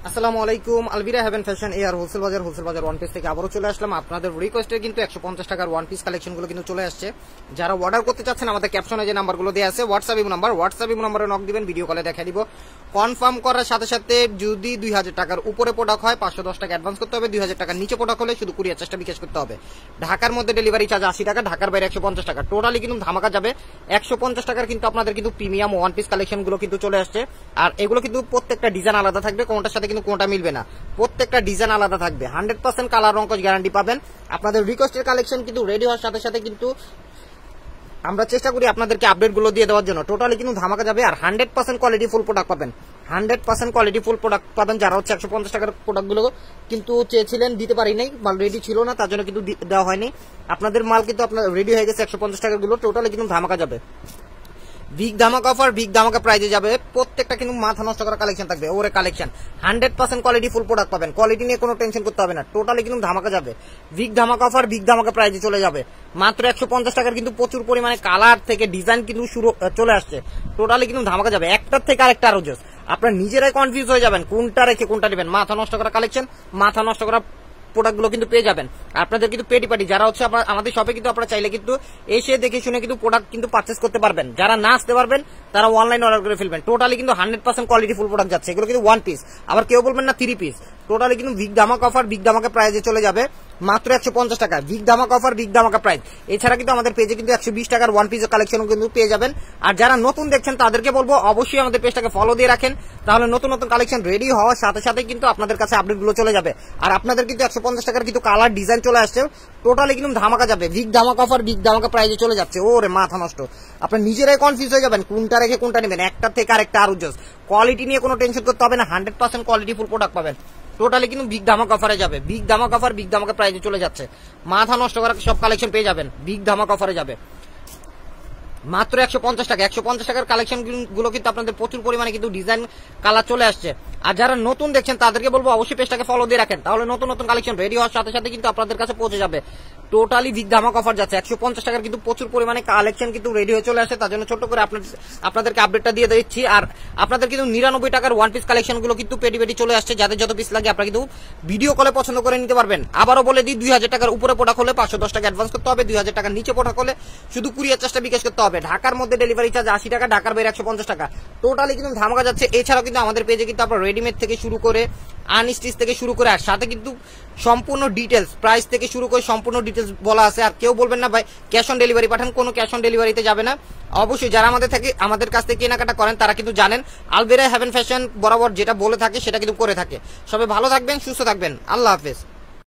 আসসালামু আলাইকুম। আলবিরা হেভেন ফ্যাশন এয়ার হোলসেল বাজার ওয়ান পিস থেকে আবারও চলে আসলাম। আপনাদের রিকোয়েস্টে কিন্তু 150 টাকার ওয়ান পিস কালেকশনগুলো কিন্তু চলে আসছে। যারা অর্ডার করতে চাচ্ছেন আমাদের ক্যাপশনে যে নাম্বারগুলো দেওয়া আছে হোয়াটসঅ্যাপ নাম্বারে নক দিবেন, ভিডিও কলে দেখা দিব। কনফার্ম করার সাথে সাথে যদি 2000 টাকার উপরে প্রোডাক্ট হয় 510 টাকা অ্যাডভান্স করতে হবে। 2000 টাকার নিচে প্রোডাক্ট হলে শুধু কুরিয়ার চার্জটা বিকাশ করতে হবে। ঢাকার মধ্যে ডেলিভারি চার্জ 80 টাকা, ঢাকার বাইরে 150 টাকা। টোটালি কিন্তু ধামাকা যাবে 150 টাকার কিন্তু আপনাদের কিন্তু প্রিমিয়াম ওয়ান পিস কালেকশনগুলো কিন্তু চলে আসছে। আর এগুলো কিন্তু প্রত্যেকটা ডিজাইন আলাদা থাকবে, কোনটার সাথে কিন্তু কোনটা মিলবে না। প্রত্যেকটা ডিজাইন আলাদা থাকবে, 100% কালার রঙ গ্যারান্টি পাবেন। আপনাদের রিকোয়েস্টের কালেকশন কিন্তু রেডি হওয়ার সাথে সাথে কিন্তু আমরা চেষ্টা করি আপনাদেরকে আপডেট গুলো দিয়ে দেওয়ার জন্য। টোটালি কিন্তু ধামাকা যাবে আর 100% কোয়ালিটি ফুল প্রোডাক্ট পাবেন। 100% কোয়ালিটি ফুল প্রোডাক্ট পাবেন। যারা হচ্ছে 150 টাকার প্রোডাক্ট গুলো কিন্তু চেয়েছিলেন, দিতে পারি নাই, মাল রেডি ছিল না, তার জন্য কিন্তু দেওয়া হয়নি। আপনাদের মাল কিন্তু আপনার রেডি হয়ে গেছে 150 টাকার গুলো। টোটালি কিন্তু ধামাকা যাবে, বিগ ধামাকা অফার, বিগ ধামাকা প্রাইজে যাবে। প্রত্যেকটা কিন্তু মাথা নষ্ট করা কালেকশন থাকবে। ওরে কালেকশন 100% কোয়ালিটি ফুল প্রোডাক্ট পাবেন, কোয়ালিটি নিয়ে কোনো টেনশন করতে হবে না। টোটালি কিন্তু ধামাকা যাবে, বিগ ধামাকা অফার, বিগ ধামাকা প্রাইজে চলে যাবে। মাত্র 150 টাকার কিন্তু প্রচুর পরিমাণে কালার থেকে ডিজাইন কিন্তু চলে আসছে। টোটালি কিন্তু ধামাকা যাবে, একটার থেকে আরেকটা আরো জোস। আপনারা নিজেরাই কনফিউজ হয়ে যাবেন কোনটা রেখে কোনটা নেবেন। মাথা নষ্ট করা কালেকশন, মাথা নষ্ট করা প্রোডাক্টগুলো কিন্তু পেয়ে যাবেন। আপনাদের কিন্তু পেটি পাটি যারা হচ্ছে আমাদের শপে কিন্তু আপনারা চাইলে কিন্তু এসে দেখে শুনে কিন্তু প্রোডাক্ট কিন্তু পারচেস করতে পারবেন। যারা না আসতে পারবেন তারা অনলাইন অর্ডার করে ফেলবেন। টোটালি কিন্তু 100% কোয়ালিটি ফুল প্রোডাক্ট যাচ্ছে। এগুলো কিন্তু ওয়ান পিস, আবার কেউ বলবেন না 3 পিস। টোটালি কিন্তু বিগ ধামাকা অফার, বিগ ধামাকা প্রাইজে চলে যাবে মাত্র 150 টাকা। বিগ ধামাকা অফার, বিগ ধামাকা প্রাইজ। এছাড়া কিন্তু আমাদের পেজে কিন্তু 120 টাকার ওয়ান পিসের কালেকশন কিন্তু পেয়ে যাবেন। আর যারা নতুন দেখছেন তাদেরকে বলবো অবশ্যই আমাদের পেজটাকে ফলো দিয়ে রাখেন, তাহলে নতুন নতুন কালেকশন রেডি হওয়ার সাথে সাথে কিন্তু আপনাদের কাছে আপডেট গুলো চলে যাবে। আর আপনাদের কিন্তু 150 টাকার কিন্তু কালার ডিজাইন চলে আসছে। টোটালি কিন্তু ধামাকা যাবে, বিগ ধামাকা অফার, বিগ ধামাকা প্রাইজে চলে যাচ্ছে। ওরে মাথা নষ্ট, আপনার নিজেরাই কনফিউজ হয়ে যাবেন কোনটা রেখে কোনটা নেবেন। একটার থেকে আরেকটা আরো জোস। কোয়ালিটি নিয়ে কোনো টেনশন করতে হবে না, 100% কোয়ালিটি ফুল প্রোডাক্ট পাবেন। টোটালি কিন্তু বিগ ধামাকা অফারে যাবে, বিগ ধামাকা অফার, বিগ ধামাকা প্রাইজে চলে যাচ্ছে। মাথা নষ্ট করা সব কালেকশন পেয়ে যাবেন, বিগ ধামাকা অফারে যাবে মাত্র 150 টাকা। 150 টাকার কালেকশন গুলো কিন্তু আপনাদের প্রচুর পরিমাণে কিন্তু ডিজাইন কালার চলে আসছে। আর যারা নতুন দেখছেন তাদেরকে বলবো অবশ্যই পেজটাকে ফলো দিয়ে রাখেন, তাহলে নতুন নতুন কালেকশন রেডি হওয়ার সাথে সাথে কিন্তু আপনাদের কাছে পৌঁছে যাবে। টোটালি বিগ ধামাকা অফার যাচ্ছে, 150 টাকার কিন্তু প্রচুর পরিমাণে কালেকশন কিন্তু রেডি হয়ে চলে আসে। তার জন্য ছোট করে আপনাদেরকে আপডেটটা দিয়ে দিচ্ছি। আর আপনাদের কিন্তু 99 টাকার ওয়ান পিস কালেকশন গুলো কিন্তু পেটি পেটি চলে আসছে। যাদের যত পিস লাগে আপনারা কিন্তু ভিডিও কলে পছন্দ করে নিতে পারবেন। আবারও বলে দিই, 2000 টাকার উপরে প্রোডাক্ট হলে 510 টাকা অ্যাডভান্স করতে হবে। 2000 টাকার নিচে প্রোডাক্ট হলে শুধু কুরিয়ার চার্জটা বিকাশ করতে হবে। ঢাকার মধ্যে ডেলিভারি চার্জ 80 টাকা, ঢাকার বাইরে 150 টাকা। টোটালি কিন্তু ধামাকা যাচ্ছে। এছাড়াও কিন্তু আমাদের পেজে কিন্তু আপনার রেডিমেড থেকে শুরু করে আনস্টিচ থেকে শুরু করে আর সাথে কিন্তু সম্পূর্ণ ডিটেলস, প্রাইস থেকে শুরু করে সম্পূর্ণ ডিটেলস বলা আছে। আর কেউ বলবেন না ভাই ক্যাশ অন ডেলিভারি পাঠান, কোনো ক্যাশ অন ডেলিভারিতে যাবে না। অবশ্যই যারা আমাদের কাছ থেকে কেনাকাটা করেন তারা কিন্তু জানেন আলবেরা হেভেন ফ্যাশন বরাবর যেটা বলে থাকে সেটা কিন্তু করে থাকে। সবাই ভালো থাকবেন, সুস্থ থাকবেন, আল্লাহ হাফেজ।